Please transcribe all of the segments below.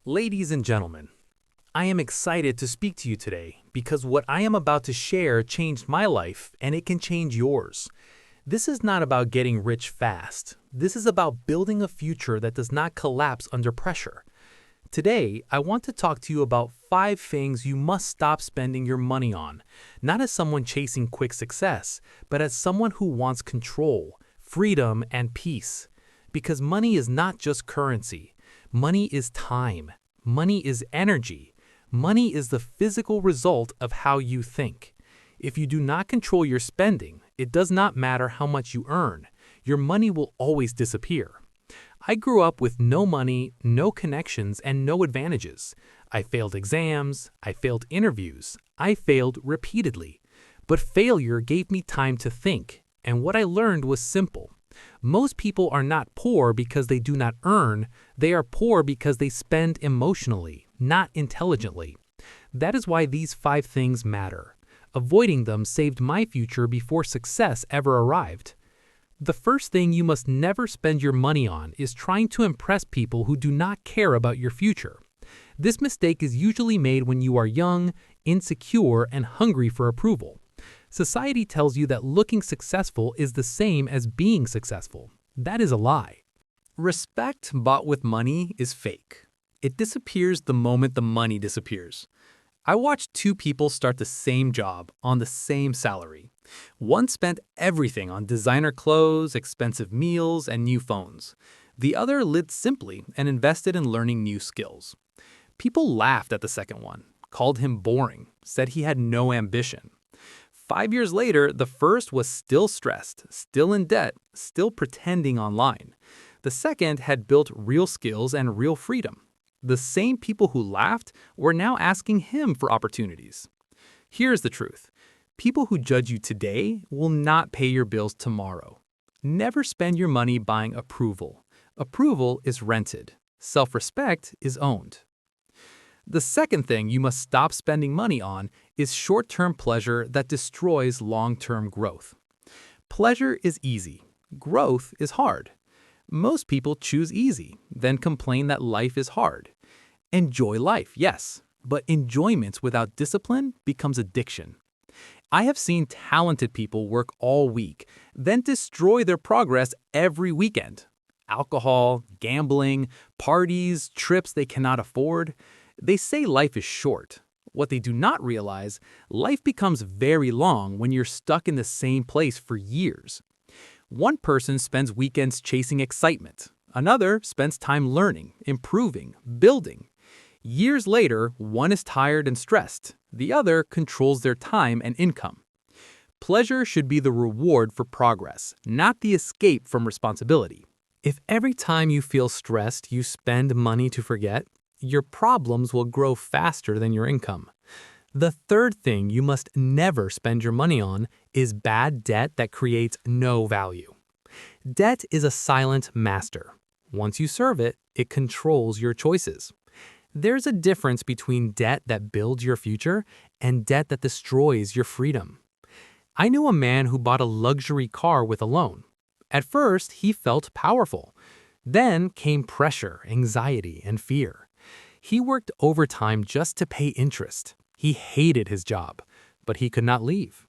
Ladies and gentlemen, I am excited to speak to you today because what I am about to share changed my life and it can change yours. This is not about getting rich fast. This is about building a future that does not collapse under pressure. Today, I want to talk to you about 5 things you must stop spending your money on, not as someone chasing quick success, but as someone who wants control, freedom, and peace. Because money is not just currency. Money is time. Money is energy. Money is the physical result of how you think. If you do not control your spending, it does not matter how much you earn. Your money will always disappear. I grew up with no money, no connections, and no advantages. I failed exams, I failed interviews, I failed repeatedly. But failure gave me time to think, and what I learned was simple. Most people are not poor because they do not earn, they are poor because they spend emotionally, not intelligently. That is why these 5 things matter. Avoiding them saved my future before success ever arrived. The first thing you must never spend your money on is trying to impress people who do not care about your future. This mistake is usually made when you are young, insecure, and hungry for approval. Society tells you that looking successful is the same as being successful. That is a lie. Respect bought with money is fake. It disappears the moment the money disappears. I watched 2 people start the same job on the same salary. One spent everything on designer clothes, expensive meals, and new phones. The other lived simply and invested in learning new skills. People laughed at the second one, called him boring, said he had no ambition. 5 years later, the first was still stressed, still in debt, still pretending online. The second had built real skills and real freedom. The same people who laughed were now asking him for opportunities. Here's the truth. People who judge you today will not pay your bills tomorrow. Never spend your money buying approval. Approval is rented. Self-respect is owned. The second thing you must stop spending money on is short-term pleasure that destroys long-term growth. Pleasure is easy. Growth is hard. Most people choose easy, then complain that life is hard. Enjoy life, yes, but enjoyment without discipline becomes addiction. I have seen talented people work all week, then destroy their progress every weekend. Alcohol, gambling, parties, trips they cannot afford. They say life is short. What they do not realize, life becomes very long when you're stuck in the same place for years. One person spends weekends chasing excitement. Another spends time learning, improving, building. Years later, one is tired and stressed. The other controls their time and income. Pleasure should be the reward for progress, not the escape from responsibility. If every time you feel stressed you spend money to forget, your problems will grow faster than your income. The third thing you must never spend your money on is bad debt that creates no value. Debt is a silent master. Once you serve it, it controls your choices. There's a difference between debt that builds your future and debt that destroys your freedom. I knew a man who bought a luxury car with a loan. At first, he felt powerful. Then came pressure, anxiety, and fear. He worked overtime just to pay interest. He hated his job, but he could not leave.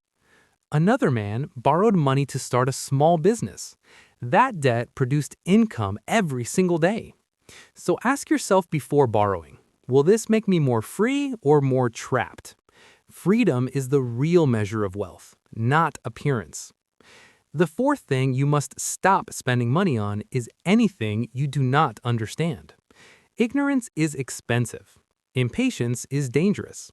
Another man borrowed money to start a small business. That debt produced income every single day. So ask yourself before borrowing, will this make me more free or more trapped? Freedom is the real measure of wealth, not appearance. The fourth thing you must stop spending money on is anything you do not understand. Ignorance is expensive. Impatience is dangerous.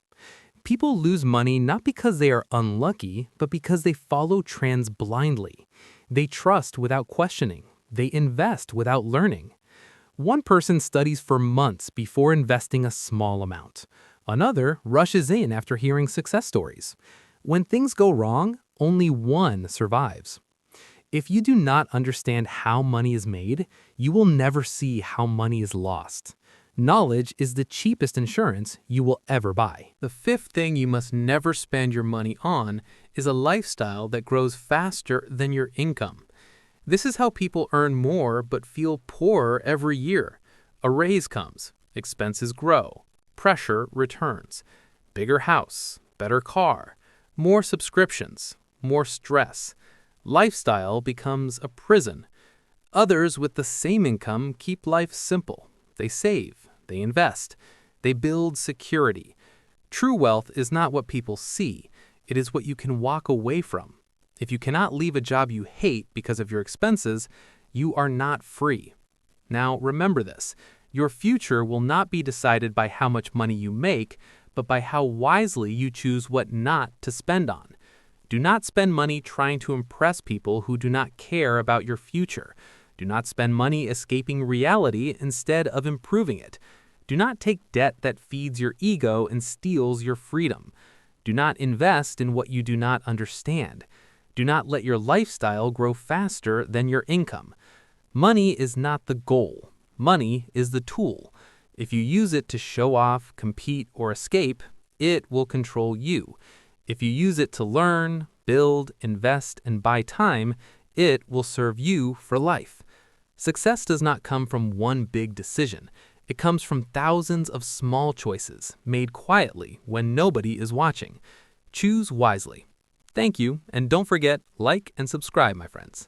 People lose money not because they are unlucky, but because they follow trends blindly. They trust without questioning. They invest without learning. One person studies for months before investing a small amount. Another rushes in after hearing success stories. When things go wrong, only one survives. If you do not understand how money is made, you will never see how money is lost. Knowledge is the cheapest insurance you will ever buy. The fifth thing you must never spend your money on is a lifestyle that grows faster than your income. This is how people earn more but feel poorer every year. A raise comes, expenses grow, pressure returns. Bigger house, better car, more subscriptions, more stress. Lifestyle becomes a prison. Others with the same income keep life simple. They save, they invest, they build security. True wealth is not what people see. It is what you can walk away from. If you cannot leave a job you hate because of your expenses, you are not free. Now, remember this. Your future will not be decided by how much money you make, but by how wisely you choose what not to spend on. Do not spend money trying to impress people who do not care about your future. Do not spend money escaping reality instead of improving it. Do not take debt that feeds your ego and steals your freedom. Do not invest in what you do not understand. Do not let your lifestyle grow faster than your income. Money is not the goal. Money is the tool. If you use it to show off, compete, or escape, it will control you. If you use it to learn, build, invest, and buy time, it will serve you for life. Success does not come from one big decision. It comes from thousands of small choices made quietly when nobody is watching. Choose wisely. Thank you, and don't forget, like and subscribe, my friends.